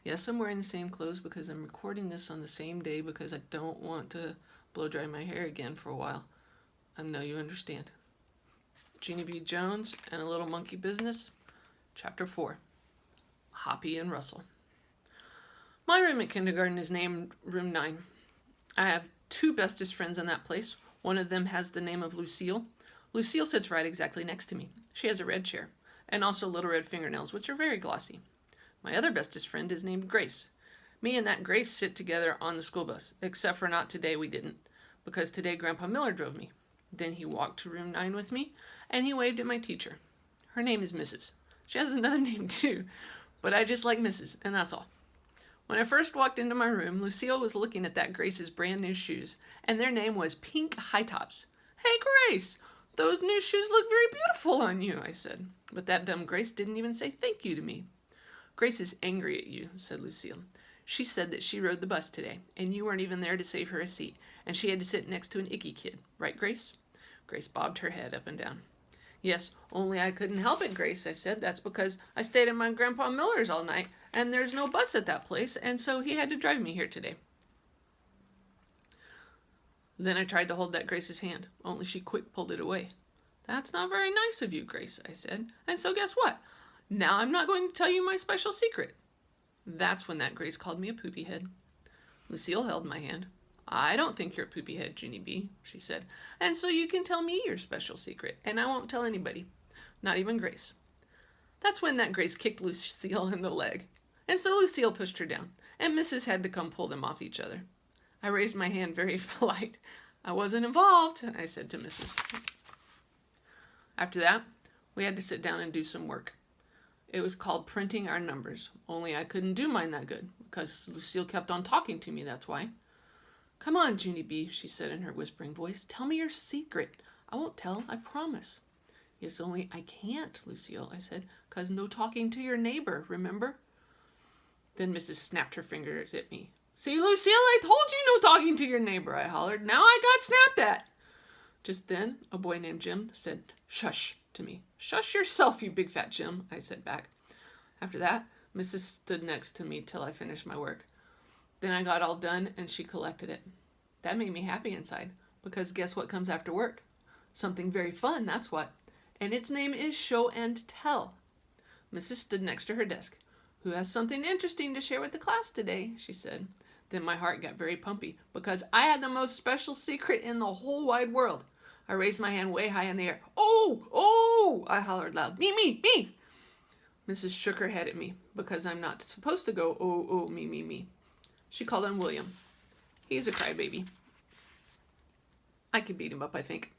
Yes, I'm wearing the same clothes because I'm recording this on the same day because I don't want to blow dry my hair again for a while. I know you understand. Junie B. Jones and a Little Monkey Business, Chapter 4, Hoppy and Russell. My room at kindergarten is named Room 9. I have two bestest friends in that place. One of them has the name of Lucille. Lucille sits right exactly next to me. She has a red chair, and also little red fingernails, which are very glossy. My other bestest friend is named Grace. Me and that Grace sit together on the school bus, except for not today we didn't, because today Grandpa Miller drove me. Then he walked to Room 9 with me, and he waved at my teacher. Her name is Mrs. She has another name too, but I just like Mrs., and that's all. When I first walked into my room, Lucille was looking at that Grace's brand new shoes, and their name was Pink High Tops. "Hey, Grace, those new shoes look very beautiful on you," I said. But that dumb Grace didn't even say thank you to me. "Grace is angry at you," said Lucille. "She said that she rode the bus today, and you weren't even there to save her a seat, and she had to sit next to an icky kid. Right, Grace?" Grace bobbed her head up and down. "Yes, only I couldn't help it, Grace," I said. "That's because I stayed at my Grandpa Miller's all night, and there's no bus at that place, and so he had to drive me here today." Then I tried to hold that Grace's hand, only she quick pulled it away. "That's not very nice of you, Grace," I said. "And so guess what? Now I'm not going to tell you my special secret." That's when that Grace called me a poopy head. Lucille held my hand. "I don't think you're a poopy head, Junie B," she said. "And so you can tell me your special secret, and I won't tell anybody, not even Grace." That's when that Grace kicked Lucille in the leg. And so Lucille pushed her down, and Mrs. had to come pull them off each other. I raised my hand very polite. "I wasn't involved," I said to Mrs. After that, we had to sit down and do some work. It was called printing our numbers, only I couldn't do mine that good, because Lucille kept on talking to me, that's why. "Come on, Junie B," she said in her whispering voice. "Tell me your secret. I won't tell, I promise." "Yes, only I can't, Lucille," I said, "'cause no talking to your neighbor, remember?" Then Mrs. snapped her fingers at me. "See, Lucille, I told you no talking to your neighbor," I hollered. "Now I got snapped at." Just then, a boy named Jim said, "Shush," to me. "Shush yourself, you big fat Jim," I said back. After that, Mrs. stood next to me till I finished my work. Then I got all done and she collected it. That made me happy inside, because guess what comes after work? Something very fun, that's what. And its name is Show and Tell. Mrs. stood next to her desk. "Who has something interesting to share with the class today?" she said. Then my heart got very pumpy, because I had the most special secret in the whole wide world. I raised my hand way high in the air. "Oh, oh," I hollered loud. Me. Mrs. shook her head at me, because I'm not supposed to go, "Oh, me. She called on William. He's a crybaby. I could beat him up, I think.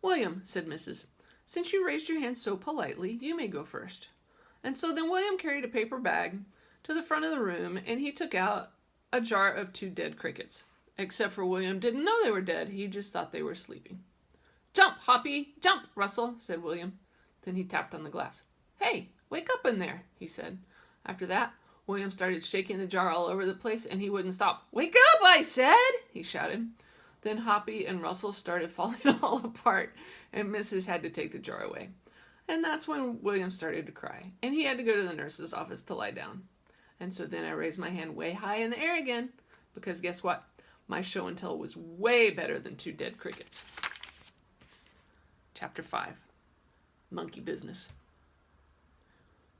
"William," said Mrs., "since you raised your hand so politely, you may go first." And so then William carried a paper bag to the front of the room, and he took out a jar of 2 dead crickets. Except for William didn't know they were dead. He just thought they were sleeping. "Jump, Hoppy! Jump, Russell!" said William. Then he tapped on the glass. "Hey, wake up in there," he said. After that, William started shaking the jar all over the place, and he wouldn't stop. "Wake up, I said!" he shouted. Then Hoppy and Russell started falling all apart, and Mrs. had to take the jar away. And that's when William started to cry, and he had to go to the nurse's office to lie down. And so then I raised my hand way high in the air again, because guess what? My show and tell was way better than 2 dead crickets. Chapter 5, Monkey Business.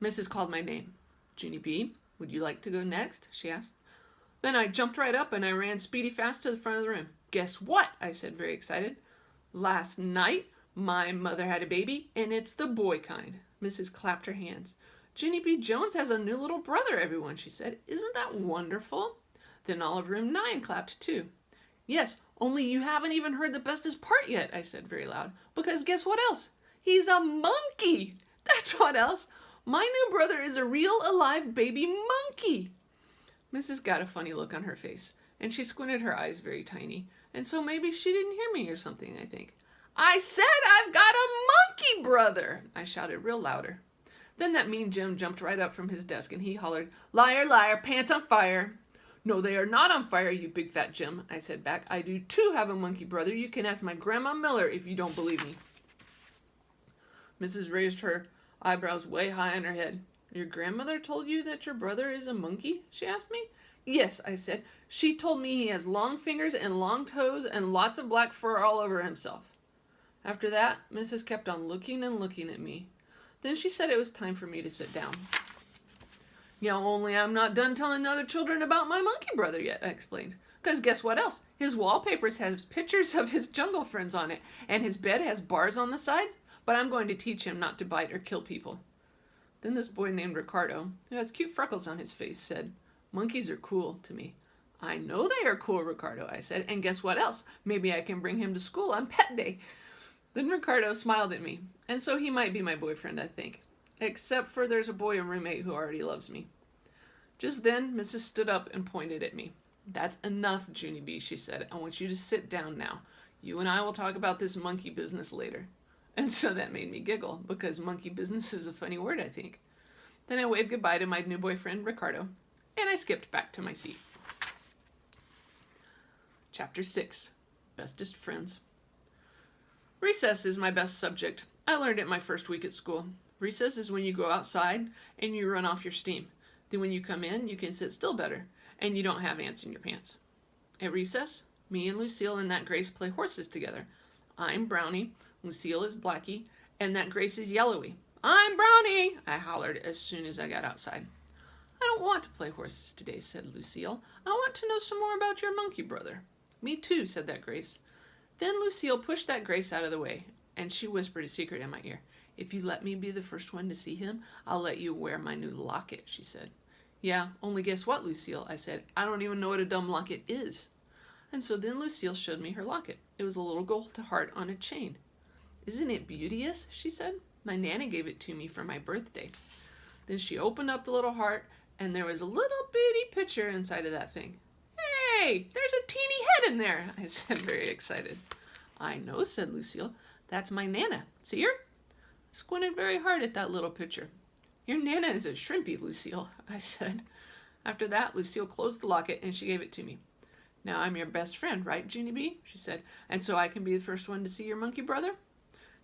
Mrs. called my name. "Junie B, would you like to go next?" she asked. Then I jumped right up and I ran speedy fast to the front of the room. "Guess what?" I said, very excited. "Last night, my mother had a baby, and it's the boy kind." Mrs. clapped her hands. "Junie B. Jones has a new little brother, everyone," she said. "Isn't that wonderful?" Then all of Room 9 clapped too. "Yes, only you haven't even heard the bestest part yet," I said very loud. "Because guess what else? He's a monkey! That's what else! My new brother is a real alive baby monkey!" Mrs. got a funny look on her face, and she squinted her eyes very tiny, and so maybe she didn't hear me or something, I think. "I said I've got a monkey brother!" I shouted real louder. Then that mean Jim jumped right up from his desk, and he hollered, "Liar, liar, pants on fire!" "No, they are not on fire, you big fat Jim," I said back. "I do too have a monkey brother. You can ask my Grandma Miller if you don't believe me." Mrs. raised her eyebrows way high on her head. Your grandmother told you that your brother is a monkey? She asked me. Yes, I said. She told me he has long fingers and long toes and lots of black fur all over himself. After that, Mrs. kept on looking and looking at me. Then she said it was time for me to sit down. Yeah, only I'm not done telling the other children about my monkey brother yet, I explained. Because guess what else? His wallpapers has pictures of his jungle friends on it, and his bed has bars on the sides, but I'm going to teach him not to bite or kill people. Then this boy named Ricardo, who has cute freckles on his face, said, monkeys are cool to me. I know they are cool, Ricardo, I said, and guess what else? Maybe I can bring him to school on pet day. Then Ricardo smiled at me, and so he might be my boyfriend, I think. Except for there's a boy and roommate who already loves me. Just then, Mrs. stood up and pointed at me. That's enough, Junie B., she said. I want you to sit down now. You and I will talk about this monkey business later. And so that made me giggle, because monkey business is a funny word, I think. Then I waved goodbye to my new boyfriend, Ricardo, and I skipped back to my seat. Chapter 6, Bestest Friends. Recess is my best subject. I learned it my first week at school. Recess is when you go outside and you run off your steam. Then when you come in, you can sit still better, and you don't have ants in your pants. At recess, me and Lucille and that Grace play horses together. I'm Brownie, Lucille is Blackie, and that Grace is Yellowy. I'm Brownie, I hollered as soon as I got outside. I don't want to play horses today, said Lucille. I want to know some more about your monkey brother. Me too, said that Grace. Then Lucille pushed that Grace out of the way, and she whispered a secret in my ear. If you let me be the first one to see him, I'll let you wear my new locket, she said. Yeah, only guess what, Lucille, I said. I don't even know what a dumb locket is. And so then Lucille showed me her locket. It was a little gold heart on a chain. Isn't it beauteous, she said. My Nana gave it to me for my birthday. Then she opened up the little heart, and there was a little bitty picture inside of that thing. Hey, there's a teeny head in there, I said, very excited. I know, said Lucille. That's my Nana. See her? I squinted very hard at that little picture. Your Nana is a shrimpy, Lucille, I said. After that, Lucille closed the locket and she gave it to me. Now I'm your best friend, right, Junie B? She said, and so I can be the first one to see your monkey brother?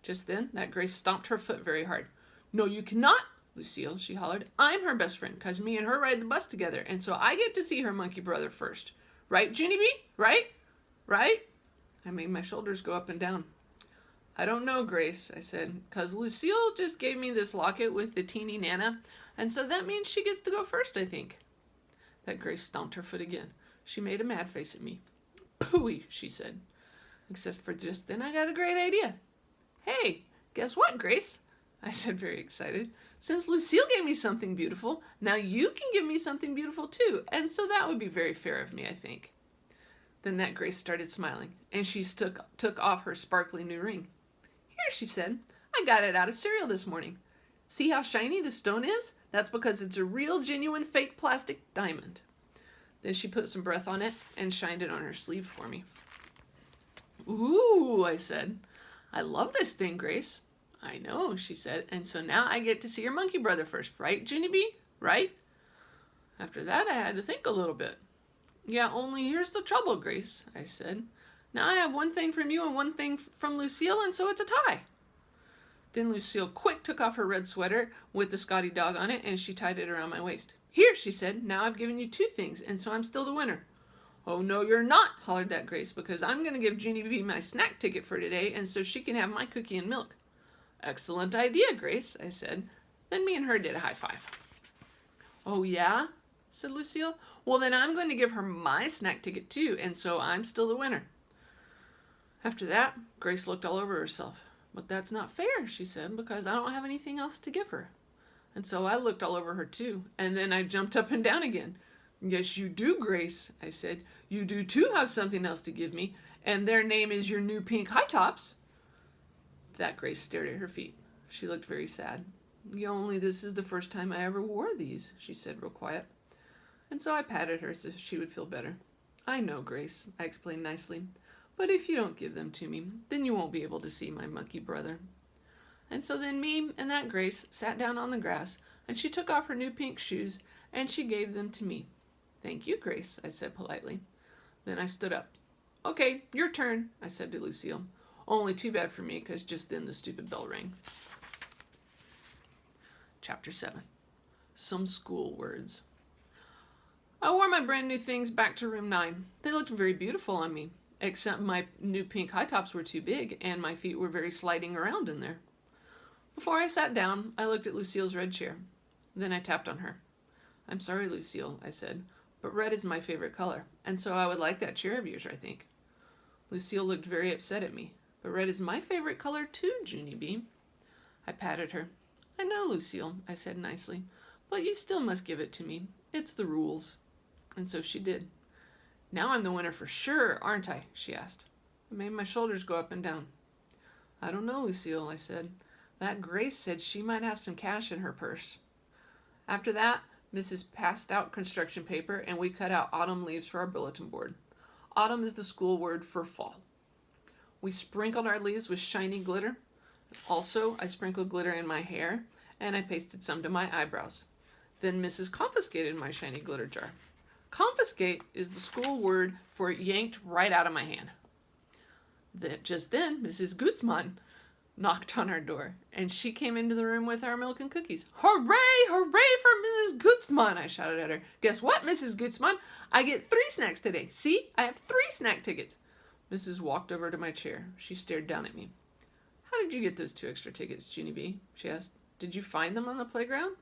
Just then, that Grace stomped her foot very hard. No, you cannot, Lucille, she hollered. I'm her best friend, 'cause me and her ride the bus together, and so I get to see her monkey brother first. Right, Junie B? Right? Right? I made my shoulders go up and down. I don't know, Grace, I said, 'cause Lucille just gave me this locket with the teeny Nana, and so that means she gets to go first, I think. That Grace stomped her foot again. She made a mad face at me. Pooey, she said. Except for just then I got a great idea. Hey, guess what, Grace? I said, very excited. Since Lucille gave me something beautiful, now you can give me something beautiful too, and so that would be very fair of me, I think. Then that Grace started smiling, and she took off her sparkly new ring. Here, she said, I got it out of cereal this morning. See how shiny the stone is? That's because it's a real, genuine, fake plastic diamond. Then she put some breath on it and shined it on her sleeve for me. Ooh, I said. I love this thing, Grace. I know, she said, and so now I get to see your monkey brother first, right, Junie B? Right? After that, I had to think a little bit. Yeah, only here's the trouble, Grace, I said. Now I have one thing from you and one thing from Lucille, and so it's a tie. Then Lucille quick took off her red sweater with the Scotty dog on it, and she tied it around my waist. Here, she said, now I've given you two things, and so I'm still the winner. Oh, no, you're not, hollered that Grace, because I'm going to give Junie B my snack ticket for today, and so she can have my cookie and milk. Excellent idea, Grace, I said. Then me and her did a high five. Oh, yeah? Said Lucille. Well, then I'm going to give her my snack ticket too, and so I'm still the winner. After that, Grace looked all over herself. But that's not fair, she said, because I don't have anything else to give her. And so I looked all over her too, and then I jumped up and down again. Yes, you do, Grace, I said. You do too have something else to give me, and their name is your new pink high tops. That Grace stared at her feet. She looked very sad. Yeah, only this is the first time I ever wore these, she said real quiet. And so I patted her so she would feel better. I know, Grace, I explained nicely. But if you don't give them to me, then you won't be able to see my monkey brother. And so then me and that Grace sat down on the grass, and she took off her new pink shoes, and she gave them to me. Thank you, Grace, I said politely. Then I stood up. Okay, your turn, I said to Lucille. Only too bad for me, because just then the stupid bell rang. Chapter 7. Some school words. I wore my brand new things back to room 9. They looked very beautiful on me, except my new pink high tops were too big and my feet were very sliding around in there. Before I sat down, I looked at Lucille's red chair. Then I tapped on her. I'm sorry, Lucille, I said, but red is my favorite color, and so I would like that chair of yours, I think. Lucille looked very upset at me. But red is my favorite color too, Junie B. I patted her. I know, Lucille, I said nicely, but you still must give it to me. It's the rules. And so she did. Now I'm the winner for sure, aren't I? She asked. It made my shoulders go up and down. I don't know, Lucille, I said. That Grace said she might have some cash in her purse. After that, Mrs. passed out construction paper and we cut out autumn leaves for our bulletin board. Autumn is the school word for fall. We sprinkled our leaves with shiny glitter. Also, I sprinkled glitter in my hair and I pasted some to my eyebrows. Then Mrs. confiscated my shiny glitter jar. Confiscate is the school word for yanked right out of my hand. Just then, Mrs. Gutzmann knocked on our door, and she came into the room with our milk and cookies. Hooray, hooray for Mrs. Gutzmann, I shouted at her. Guess what, Mrs. Gutzmann? I get 3 snacks today. See, I have 3 snack tickets. Mrs. walked over to my chair. She stared down at me. How did you get those 2 extra tickets, Junie B? She asked. Did you find them on the playground?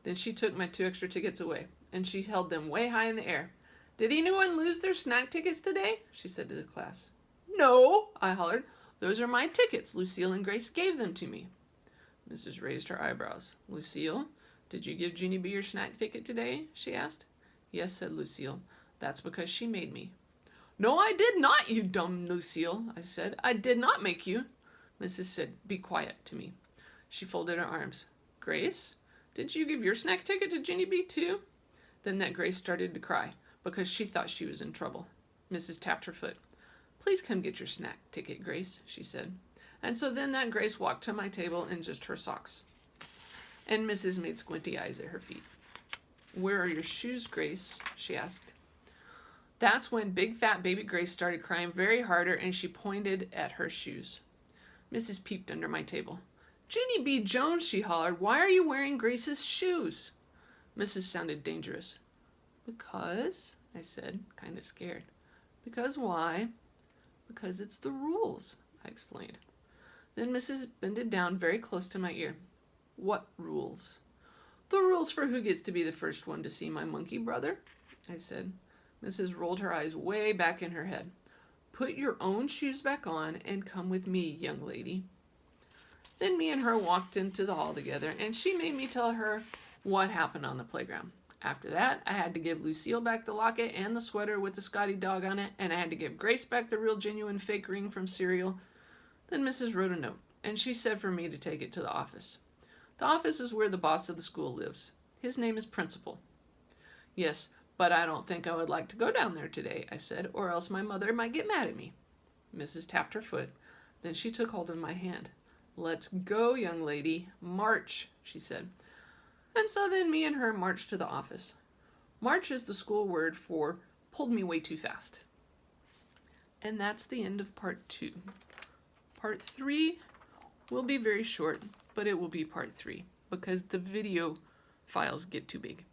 Then she took my 2 extra tickets away, and she held them way high in the air. Did anyone lose their snack tickets today? She said to the class. No, I hollered. Those are my tickets. Lucille and Grace gave them to me. Mrs. raised her eyebrows. Lucille, did you give Junie B your snack ticket today? She asked. Yes, said Lucille. That's because she made me. No, I did not, you dumb Lucille, I said. I did not make you. Mrs. said, be quiet to me. She folded her arms. Grace, did you give your snack ticket to Junie B too? Then that Grace started to cry because she thought she was in trouble. Mrs. tapped her foot. Please come get your snack ticket, Grace, she said. And so then that Grace walked to my table in just her socks. And Mrs. made squinty eyes at her feet. Where are your shoes, Grace? She asked. That's when big fat baby Grace started crying very harder and she pointed at her shoes. Mrs. peeped under my table. Junie B. Jones, she hollered, why are you wearing Grace's shoes? Mrs. sounded dangerous. Because, I said, kind of scared. Because why? Because it's the rules, I explained. Then Mrs. bended down very close to my ear. What rules? The rules for who gets to be the first one to see my monkey brother, I said. Mrs. rolled her eyes way back in her head. Put your own shoes back on and come with me, young lady. Then me and her walked into the hall together, and she made me tell her what happened on the playground. After that, I had to give Lucille back the locket and the sweater with the Scotty dog on it, and I had to give Grace back the real genuine fake ring from cereal. Then Mrs. wrote a note, and she said for me to take it to the office. The office is where the boss of the school lives. His name is Principal. Yes, but I don't think I would like to go down there today, I said, or else my mother might get mad at me. Mrs. tapped her foot. Then she took hold of my hand. Let's go, young lady. March, she said. And so then me and her marched to the office. March is the school word for pulled me way too fast. And that's the end of part 2. Part 3 will be very short, but it will be part 3 because the video files get too big.